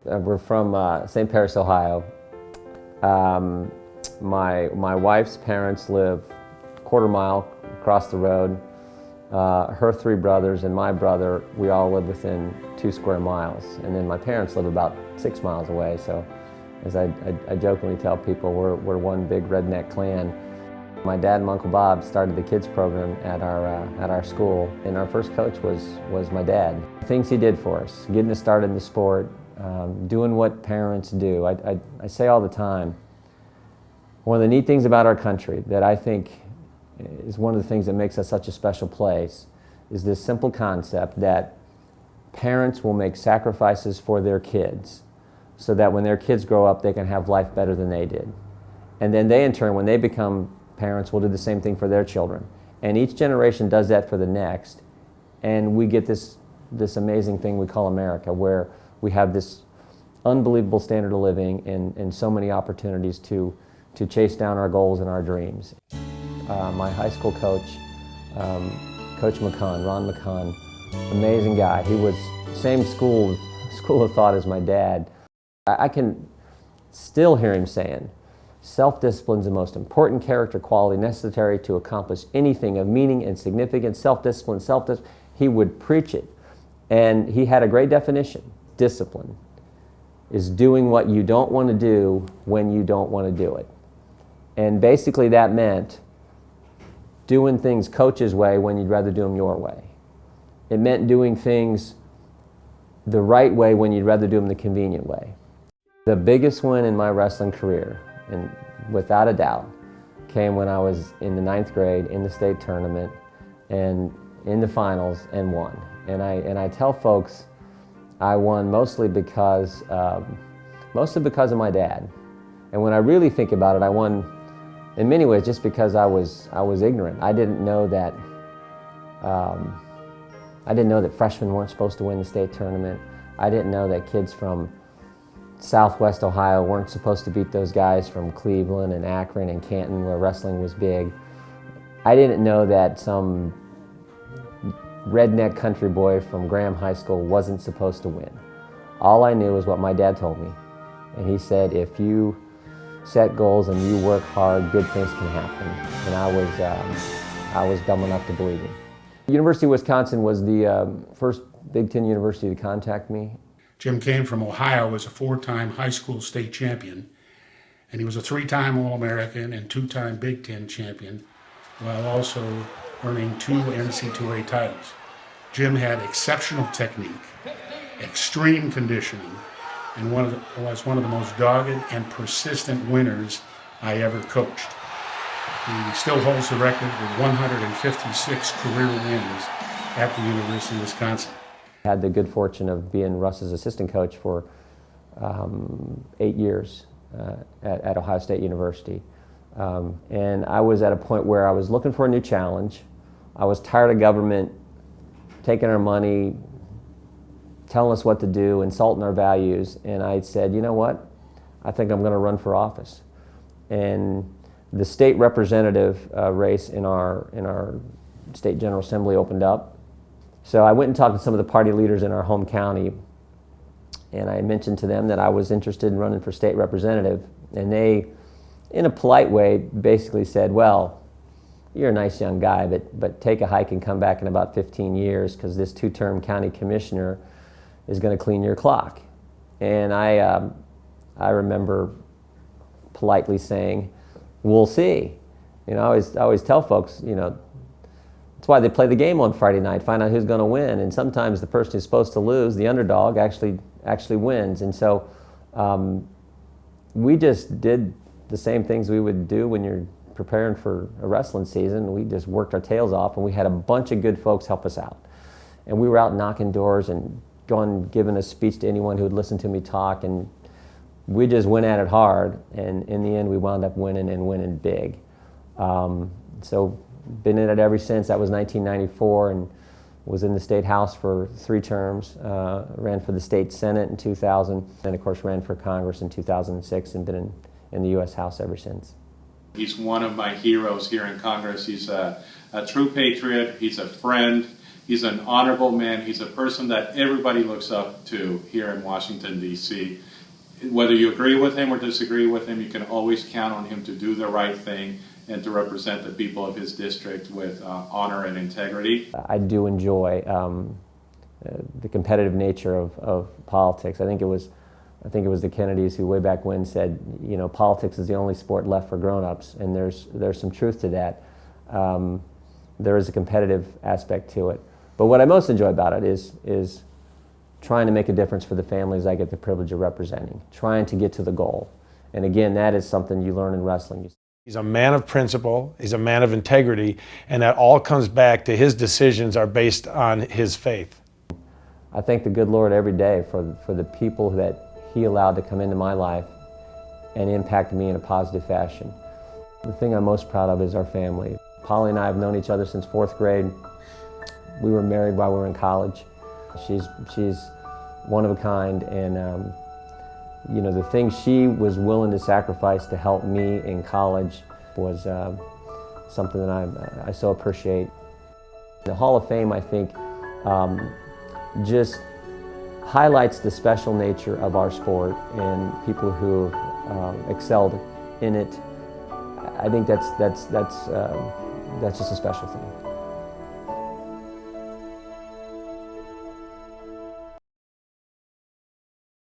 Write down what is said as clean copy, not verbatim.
We're from St. Paris, Ohio. My wife's parents live a quarter mile across the road. Her three brothers and my brother, we all live within 2 square miles. And then my parents live about 6 miles away. So as I jokingly tell people, we're one big redneck clan. My dad and my Uncle Bob started the kids program at our school, and our first coach was my dad. The things he did for us, getting us started in the sport, doing what parents do. I say all the time, one of the neat things about our country that I think is one of the things that makes us such a special place is this simple concept that parents will make sacrifices for their kids so that when their kids grow up, they can have life better than they did. And then they, in turn, when they become parents, will do the same thing for their children. And each generation does that for the next. And we get this amazing thing we call America, where we have this unbelievable standard of living and so many opportunities to chase down our goals and our dreams. My high school coach, Coach McCunn, Ron McCunn, amazing guy. He was same school of thought as my dad. I can still hear him saying, self-discipline is the most important character quality necessary to accomplish anything of meaning and significance. Self-discipline, self-discipline. He would preach it. And he had a great definition. Discipline is doing what you don't want to do when you don't want to do it. And basically that meant doing things Coach's way when you'd rather do them your way. It meant doing things the right way when you'd rather do them the convenient way. The biggest win in my wrestling career, and without a doubt, came when I was in the 9th grade in the state tournament and in the finals and won. And I tell folks I won mostly because of my dad. And when I really think about it, I won in many ways just because I was ignorant. I didn't know that freshmen weren't supposed to win the state tournament. I didn't know that kids from Southwest Ohio weren't supposed to beat those guys from Cleveland and Akron and Canton, where wrestling was big. I didn't know that some redneck country boy from Graham High School wasn't supposed to win. All I knew was what my dad told me. And he said, if you set goals and you work hard, good things can happen. And I was dumb enough to believe him. University of Wisconsin was the first Big Ten university to contact me. Jim came from Ohio, was a 4-time high school state champion, and he was a 3-time All-American and 2-time Big Ten champion, while also earning 2 NCAA titles. Jim had exceptional technique, extreme conditioning, and was one of the most dogged and persistent winners I ever coached. He still holds the record with 156 career wins at the University of Wisconsin. I had the good fortune of being Russ's assistant coach for 8 years at Ohio State University. And I was at a point where I was looking for a new challenge. I was tired of government taking our money, telling us what to do, insulting our values. And I said, you know what? I think I'm going to run for office. And the state representative race in our state general assembly opened up. So I went and talked to some of the party leaders in our home county, and I mentioned to them that I was interested in running for state representative. And they, in a polite way, basically said, well, you're a nice young guy, but take a hike and come back in about 15 years because this 2-term county commissioner is going to clean your clock. And I remember politely saying, we'll see. You know, I always tell folks, you know, that's why they play the game on Friday night, find out who's going to win. And sometimes the person who's supposed to lose, the underdog, actually wins. And so we just did the same things we would do when you're preparing for a wrestling season. We just worked our tails off, and we had a bunch of good folks help us out. And we were out knocking doors and giving a speech to anyone who would listen to me talk, and we just went at it hard. And in the end, we wound up winning and winning big. So been in it ever since. That was 1994, and was in the state house for 3 terms, ran for the state senate in 2000, and of course ran for Congress in 2006, and been in the U.S. House ever since. He's one of my heroes here in Congress. He's a true patriot. He's a friend. He's an honorable man. He's a person that everybody looks up to here in Washington, D.C. Whether you agree with him or disagree with him, you can always count on him to do the right thing and to represent the people of his district with honor and integrity. I do enjoy the competitive nature of politics. I think it was the Kennedys who way back when said, you know, politics is the only sport left for grown-ups, and there's some truth to that. There is a competitive aspect to it. But what I most enjoy about it is trying to make a difference for the families I get the privilege of representing, trying to get to the goal. And again, that is something you learn in wrestling. He's a man of principle, he's a man of integrity, and that all comes back to his decisions are based on his faith. I thank the good Lord every day for the people that He allowed to come into my life and impact me in a positive fashion. The thing I'm most proud of is our family. Polly and I have known each other since 4th grade. We were married while we were in college. She's one of a kind, and you know, the thing she was willing to sacrifice to help me in college was something that I so appreciate. The Hall of Fame, I think, just highlights the special nature of our sport and people who have excelled in it. I think that's just a special thing.